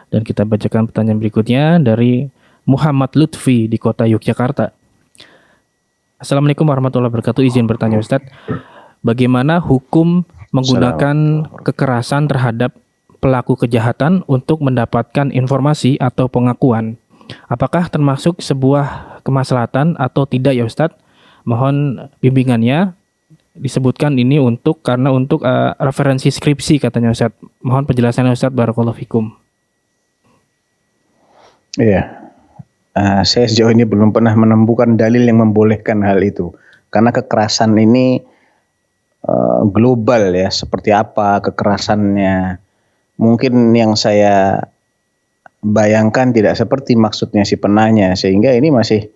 Dan kita bacakan pertanyaan berikutnya dari Muhammad Lutfi di kota Yogyakarta. Assalamualaikum warahmatullahi wabarakatuh. Izin bertanya, Ustaz. Bagaimana hukum menggunakan kekerasan terhadap pelaku kejahatan untuk mendapatkan informasi atau pengakuan? Apakah termasuk sebuah kemaslahatan atau tidak ya Ustaz? Mohon bimbingannya. Disebutkan ini karena untuk referensi skripsi katanya Ustaz. Mohon penjelasannya Ustaz. Barakallahu fikum. Iya. Saya sejauh ini belum pernah menemukan dalil yang membolehkan hal itu. Karena kekerasan ini global ya, seperti apa kekerasannya. Mungkin yang saya bayangkan tidak seperti maksudnya si penanya, sehingga ini masih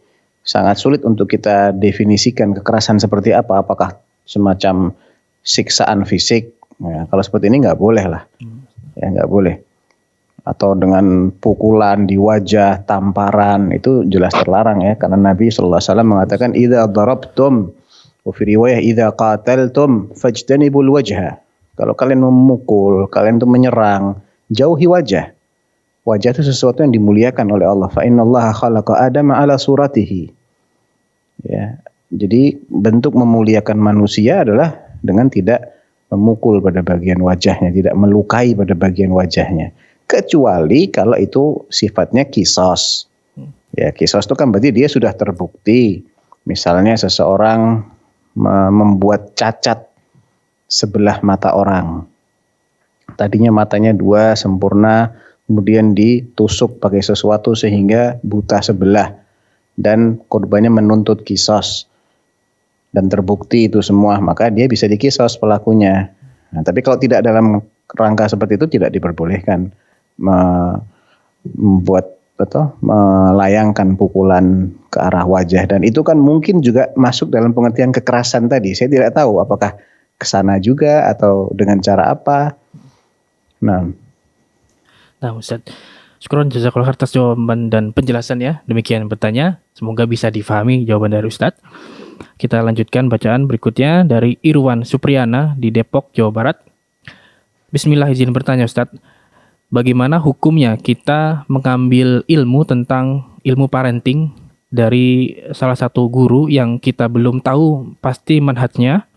sangat sulit untuk kita definisikan kekerasan seperti apa. Apakah semacam siksaan fisik? Ya, kalau seperti ini nggak boleh lah, ya nggak boleh. Atau dengan pukulan di wajah, tamparan, itu jelas terlarang ya, karena Nabi SAW mengatakan idza darabtum wa fi riwayah idza qataltum fajtanibul wajha. Kalau kalian memukul, kalian tuh menyerang, jauhi wajah. Wajah itu sesuatu yang dimuliakan oleh Allah. Fa innallaha khalaqa Adama ala suratihi. Ya. Jadi bentuk memuliakan manusia adalah dengan tidak memukul pada bagian wajahnya, tidak melukai pada bagian wajahnya. Kecuali kalau itu sifatnya kisos. Ya, kisos itu kan berarti dia sudah terbukti. Misalnya seseorang membuat cacat sebelah mata orang. Tadinya matanya 2 sempurna, kemudian ditusuk pakai sesuatu sehingga buta sebelah. Dan korbannya menuntut kisos. Dan terbukti itu semua, maka dia bisa dikisos pelakunya. Nah, tapi kalau tidak dalam rangka seperti itu tidak diperbolehkan membuat atau melayangkan pukulan ke arah wajah, dan itu kan mungkin juga masuk dalam pengertian kekerasan tadi. Saya tidak tahu apakah kesana juga atau dengan cara apa. Nah Ustaz, syukron jazakallahu atas jawaban dan penjelasan ya. Demikian bertanya, semoga bisa difahami jawaban dari Ustaz. Kita lanjutkan bacaan berikutnya dari Irwan Supriyana di Depok, Jawa Barat. Bismillah, izin bertanya Ustaz. Bagaimana hukumnya kita mengambil ilmu tentang ilmu parenting dari salah satu guru yang kita belum tahu pasti manhajnya?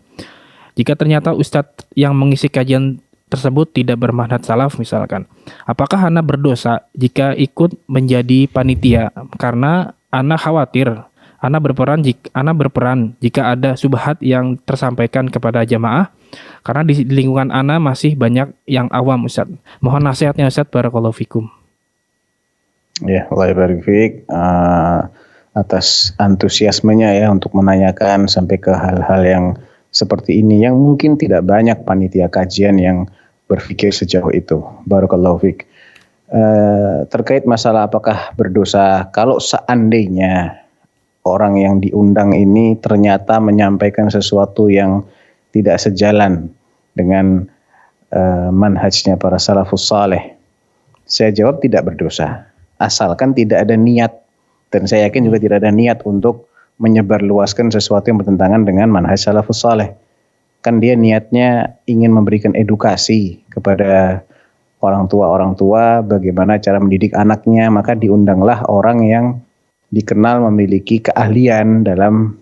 Jika ternyata Ustadz yang mengisi kajian tersebut tidak bermanhaj salaf misalkan, apakah ana berdosa jika ikut menjadi panitia? Karena ana khawatir, ana berperan jika ada subhat yang tersampaikan kepada jamaah, karena di lingkungan ana masih banyak yang awam Ustaz. Mohon nasihatnya Ustaz, barakallahu fikum. Ya, Allah barik fiik atas antusiasmenya ya untuk menanyakan sampai ke hal-hal yang seperti ini yang mungkin tidak banyak panitia kajian yang berpikir sejauh itu. Barakallahu fiik. Terkait masalah apakah berdosa kalau seandainya orang yang diundang ini ternyata menyampaikan sesuatu yang tidak sejalan dengan manhajnya para salafus saleh, saya jawab tidak berdosa, asalkan tidak ada niat, dan saya yakin juga tidak ada niat untuk menyebarluaskan sesuatu yang bertentangan dengan manhaj salafus saleh. Kan dia niatnya ingin memberikan edukasi kepada orang tua bagaimana cara mendidik anaknya, maka diundanglah orang yang dikenal memiliki keahlian dalam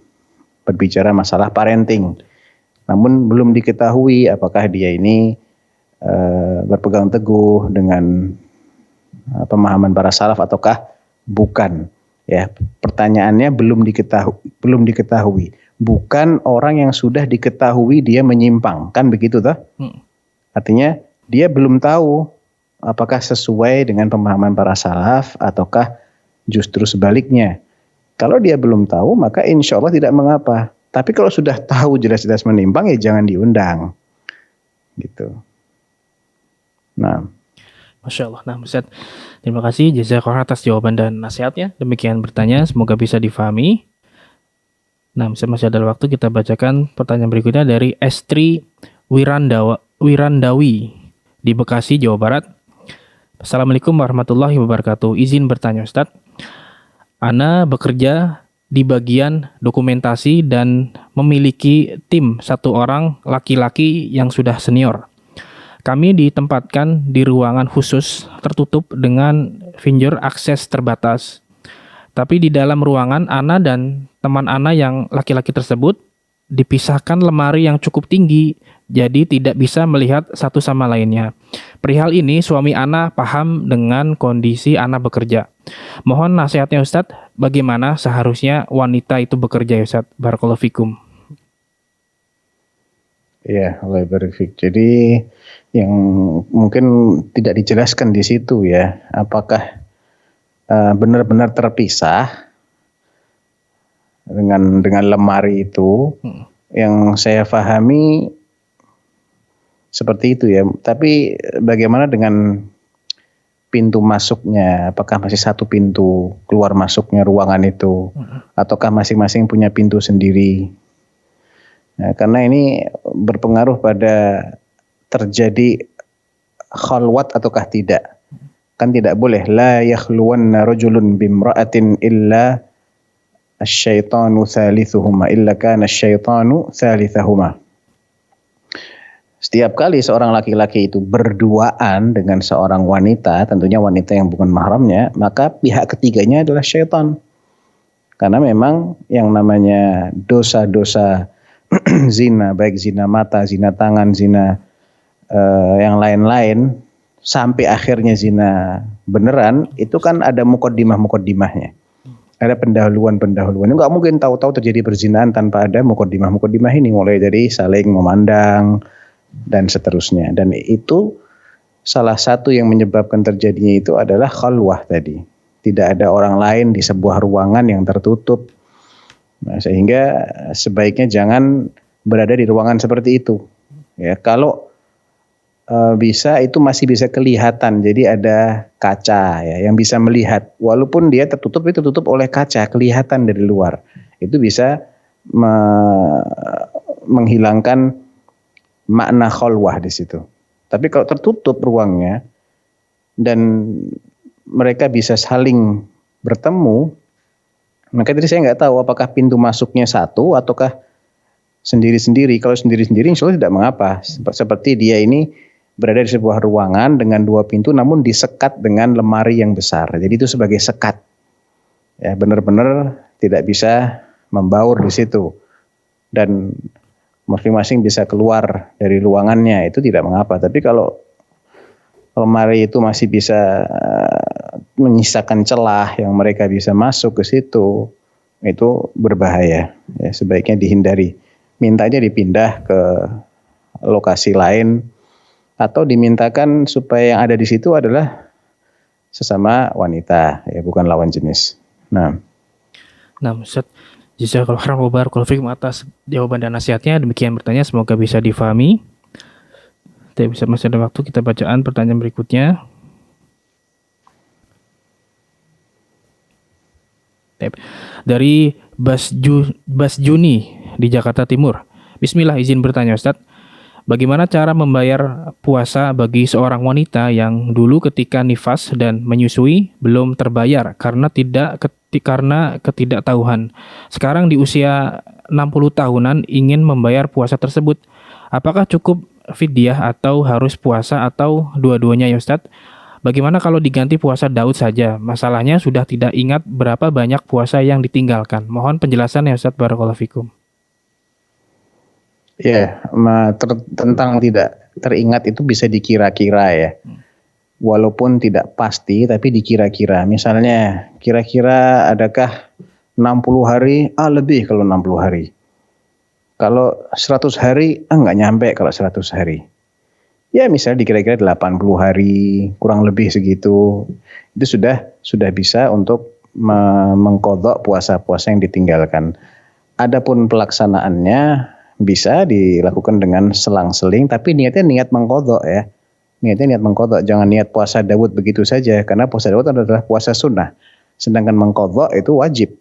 berbicara masalah parenting. Namun belum diketahui apakah dia ini berpegang teguh dengan pemahaman para salaf ataukah bukan. Ya, pertanyaannya belum diketahui. Bukan orang yang sudah diketahui dia menyimpang, kan begitu toh? Artinya dia belum tahu apakah sesuai dengan pemahaman para salaf ataukah justru sebaliknya. Kalau dia belum tahu, maka insya Allah tidak mengapa. Tapi kalau sudah tahu jelas-jelas menyimpang, ya jangan diundang. Gitu. Nah, Masya Allah. Nah Ustaz, terima kasih jazakallahu atas jawaban dan nasihatnya. Demikian bertanya, semoga bisa difahami. Nah, masih ada waktu, kita bacakan pertanyaan berikutnya dari Estri Wirandawi di Bekasi, Jawa Barat. Assalamualaikum warahmatullahi wabarakatuh. Izin bertanya Ustaz. Ana bekerja di bagian dokumentasi dan memiliki tim 1 orang laki-laki yang sudah senior. Kami ditempatkan di ruangan khusus tertutup dengan finger akses terbatas. Tapi di dalam ruangan Ana dan teman Ana yang laki-laki tersebut dipisahkan lemari yang cukup tinggi, jadi tidak bisa melihat satu sama lainnya. Perihal ini suami Ana paham dengan kondisi Ana bekerja. Mohon nasihatnya Ustadz, bagaimana seharusnya wanita itu bekerja Ustadz? Barakallahu fikum. ya Allah barik fiik. Jadi yang mungkin tidak dijelaskan di situ ya, apakah benar-benar terpisah dengan lemari itu, yang saya pahami seperti itu ya. Tapi bagaimana dengan pintu masuknya? Apakah masih satu pintu keluar masuknya ruangan itu, ataukah masing-masing punya pintu sendiri? Nah, karena ini berpengaruh pada terjadi khalwat ataukah tidak. Kan tidak boleh la yakhluwanna rajulun bimra'atin illa asyaitanu thalithuhuma illa kana asyaitanu thalithahuma. Setiap kali seorang laki-laki itu berduaan dengan seorang wanita, tentunya wanita yang bukan mahramnya, maka pihak ketiganya adalah syaitan. Karena memang yang namanya dosa-dosa zina, baik zina mata, zina tangan, zina yang lain-lain, sampai akhirnya zina beneran, itu kan ada mukaddimah-mukaddimahnya. Ada pendahuluan-pendahuluan. Enggak mungkin tahu-tahu terjadi perzinahan tanpa ada mukaddimah-mukaddimah ini, mulai dari saling memandang dan seterusnya. Dan itu salah satu yang menyebabkan terjadinya itu adalah khalwah tadi. Tidak ada orang lain di sebuah ruangan yang tertutup. Nah, sehingga sebaiknya jangan berada di ruangan seperti itu. Ya, kalau bisa itu masih bisa kelihatan, jadi ada kaca ya yang bisa melihat, walaupun dia tertutup itu tertutup oleh kaca, kelihatan dari luar, itu bisa menghilangkan makna khalwah di situ. Tapi kalau tertutup ruangnya dan mereka bisa saling bertemu, maka tadi saya nggak tahu apakah pintu masuknya satu ataukah sendiri-sendiri. Kalau sendiri-sendiri insya Allah tidak mengapa, seperti dia ini berada di sebuah ruangan dengan dua pintu namun disekat dengan lemari yang besar. Jadi itu sebagai sekat. Ya, benar-benar tidak bisa membaur di situ. Dan masing-masing bisa keluar dari ruangannya, itu tidak mengapa. Tapi kalau lemari itu masih bisa menyisakan celah yang mereka bisa masuk ke situ, itu berbahaya. Ya, sebaiknya dihindari. Minta aja dipindah ke lokasi lain, atau dimintakan supaya yang ada di situ adalah sesama wanita, ya bukan lawan jenis. Nah Ustaz, jazakallahu khairan wa barakallahu fikum atas jawaban dan nasihatnya. Demikian bertanya, semoga bisa difahami. Tapi bisa masih ada waktu, kita bacaan pertanyaan berikutnya. Dari Basjuni di Jakarta Timur. Bismillah, izin bertanya Ustaz. Bagaimana cara membayar puasa bagi seorang wanita yang dulu ketika nifas dan menyusui belum terbayar karena ketidaktahuan. Sekarang di usia 60 tahunan ingin membayar puasa tersebut. Apakah cukup fidyah atau harus puasa atau dua-duanya ya Ustadz? Bagaimana kalau diganti puasa Daud saja? Masalahnya sudah tidak ingat berapa banyak puasa yang ditinggalkan. Mohon penjelasan ya Ustadz, barakallahu fikum. ya, tentang tidak teringat itu bisa dikira-kira ya. Walaupun tidak pasti tapi dikira-kira. Misalnya kira-kira adakah 60 hari? Lebih kalau 60 hari. Kalau 100 hari, nggak nyampe kalau 100 hari. Ya misalnya dikira-kira 80 hari, kurang lebih segitu. Itu sudah bisa untuk mengqadha puasa-puasa yang ditinggalkan. Adapun pelaksanaannya bisa dilakukan dengan selang-seling, tapi niatnya niat mengqadha ya. Niatnya niat mengqadha, jangan niat puasa Daud begitu saja, karena puasa Daud adalah puasa sunnah. Sedangkan mengqadha itu wajib.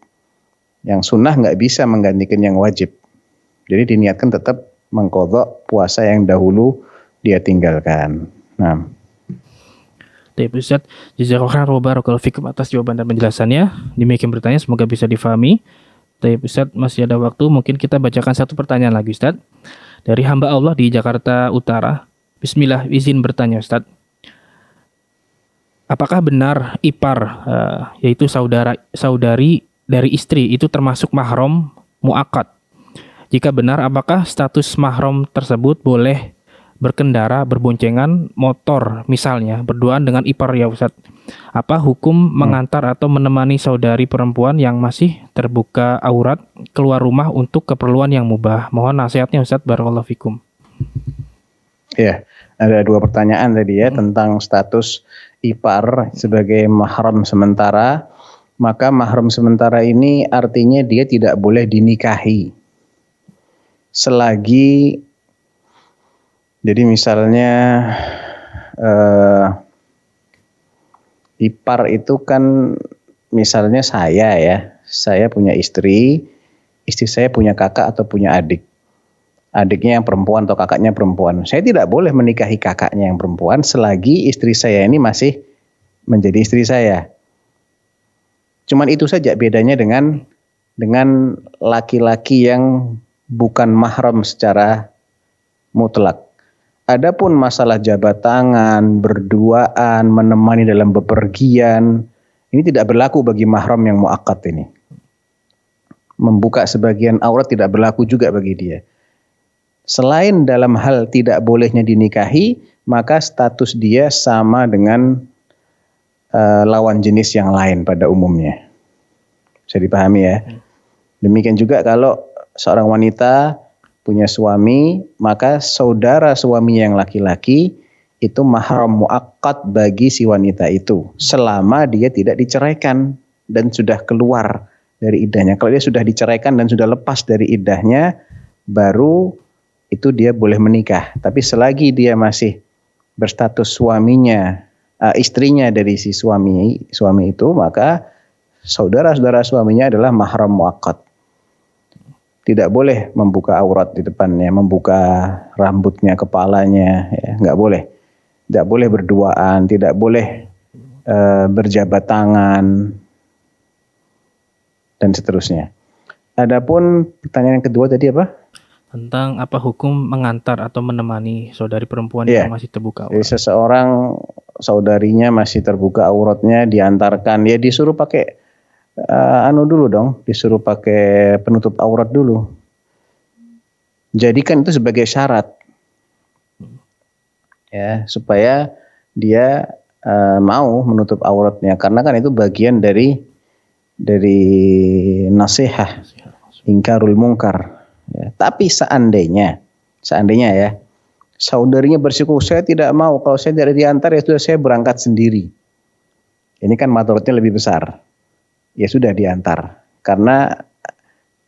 Yang sunnah nggak bisa menggantikan yang wajib. Jadi diniatkan tetap mengqadha puasa yang dahulu dia tinggalkan. Nah. Baik Ustaz, jazakallahu khairan wa barakallahu fikum atas jawaban dan penjelasannya. Demikian bertanya, semoga bisa difahami. Baik Ustaz, masih ada waktu, mungkin kita bacakan satu pertanyaan lagi Ustaz. Dari hamba Allah di Jakarta Utara. Bismillah, izin bertanya Ustaz. Apakah benar ipar, yaitu saudari dari istri, itu termasuk mahram mu'akkad? Jika benar, apakah status mahram tersebut boleh berkendara berboncengan motor, misalnya berduaan dengan ipar ya Ustaz? Apa hukum mengantar atau menemani saudari perempuan yang masih terbuka aurat keluar rumah untuk keperluan yang mubah? Mohon nasihatnya Ustaz, barakallahu fikum. Ya, ada dua pertanyaan tadi ya tentang status ipar sebagai mahram sementara, maka mahram sementara ini artinya dia tidak boleh dinikahi selagi, jadi misalnya ipar itu kan misalnya saya punya istri saya punya kakak atau punya adik. Adiknya yang perempuan atau kakaknya perempuan. Saya tidak boleh menikahi kakaknya yang perempuan selagi istri saya ini masih menjadi istri saya. Cuman itu saja bedanya dengan laki-laki yang bukan mahram secara mutlak. Adapun masalah jabat tangan, berduaan, menemani dalam bepergian, ini tidak berlaku bagi mahram yang muakkad ini. Membuka sebagian aurat tidak berlaku juga bagi dia. Selain dalam hal tidak bolehnya dinikahi, maka status dia sama dengan lawan jenis yang lain pada umumnya. Bisa dipahami ya. Demikian juga kalau seorang wanita punya suami, maka saudara suaminya yang laki-laki itu mahram muakkad bagi si wanita itu selama dia tidak diceraikan dan sudah keluar dari iddahnya. Kalau dia sudah diceraikan dan sudah lepas dari iddahnya, baru itu dia boleh menikah. Tapi selagi dia masih berstatus suaminya, istrinya dari si suami itu, maka saudara-saudara suaminya adalah mahram muakkad. Tidak boleh membuka aurat di depannya, membuka rambutnya, kepalanya, ya, nggak boleh. Tidak boleh berduaan, tidak boleh berjabat tangan, dan seterusnya. Adapun pertanyaan yang kedua tadi apa? Tentang apa hukum mengantar atau menemani saudari perempuan yang masih terbuka aurat. Jadi seseorang saudarinya masih terbuka auratnya diantarkan, ya disuruh pakai dulu dong, disuruh pakai penutup aurat dulu. Jadikan itu sebagai syarat, ya, supaya dia mau menutup auratnya, karena kan itu bagian dari nasihat, ingkarul mungkar. Ya, tapi seandainya ya, saudarinya bersikukuh, saya tidak mau, kalau saya tidak diantar ya sudah saya berangkat sendiri. Ini kan madharatnya lebih besar. Ya sudah diantar. Karena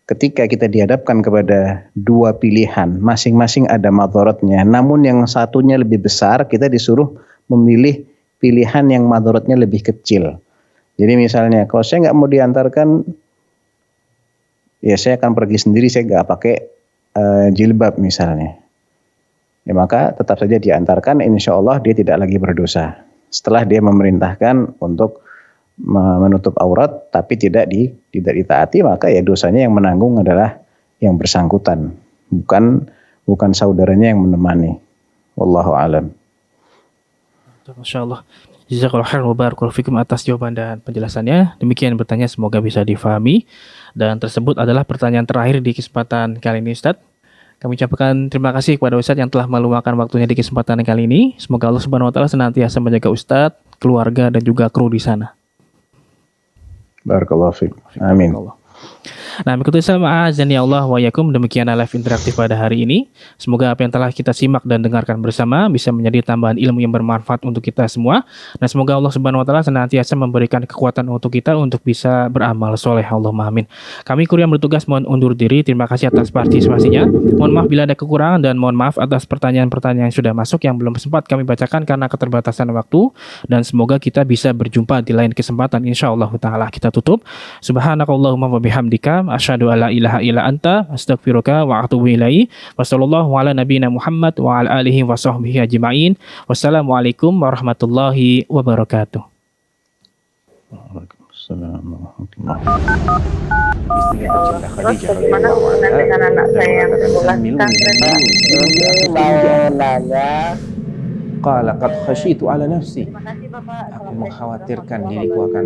ketika kita dihadapkan kepada dua pilihan, masing-masing ada madharatnya, namun yang satunya lebih besar, kita disuruh memilih pilihan yang madharatnya lebih kecil. Jadi misalnya, kalau saya nggak mau diantarkan, ya saya akan pergi sendiri, saya nggak pakai jilbab misalnya. Ya maka tetap saja diantarkan, insya Allah dia tidak lagi berdosa. Setelah dia memerintahkan untuk menutup aurat, tapi tidak ditaati, maka ya dosanya yang menanggung adalah yang bersangkutan, bukan saudaranya yang menemani. Wallahu a'lam. Masya Allah. Jazakallahu khairan wa barakallahu fikum atas jawaban dan penjelasannya. Demikian bertanya, semoga bisa difahami. Dan tersebut adalah pertanyaan terakhir di kesempatan kali ini, Ustadz. Kami ucapkan terima kasih kepada Ustadz yang telah meluangkan waktunya di kesempatan kali ini. Semoga Allah Subhanahu wa taala senantiasa menjaga Ustadz, keluarga dan juga kru di sana. Barakallahu fikum. Amin. Nah, mengikuti sama azan ya Allah wa yakum, demikianlah live interaktif pada hari ini. Semoga apa yang telah kita simak dan dengarkan bersama bisa menjadi tambahan ilmu yang bermanfaat untuk kita semua. Dan semoga Allah Subhanahu wa taala senantiasa memberikan kekuatan untuk kita untuk bisa beramal soleh. Allahumma amin. Kami kru yang bertugas mohon undur diri. Terima kasih atas partisipasinya. Mohon maaf bila ada kekurangan dan mohon maaf atas pertanyaan-pertanyaan yang sudah masuk yang belum sempat kami bacakan karena keterbatasan waktu. Dan semoga kita bisa berjumpa di lain kesempatan insyaallah taala. Kita tutup. Subhanakallahumma wa bihamdika asyhadu alla ilaha illa anta astaghfiruka wa atubu ilaihi. Wassallallahu ala nabiyyina Muhammad wa ala alihi wa sahbihi ajma'in. Wassalamualaikum warahmatullahi wabarakatuh. Waalaikumsalam warahmatullahi Terus bagaimana hubungan dengan anak saya yang sekolah pesantren? Mau nanya, Qala qad khasyitu ala nafsi. Terima kasih Bapak. Aku mengkhawatirkan diriku akan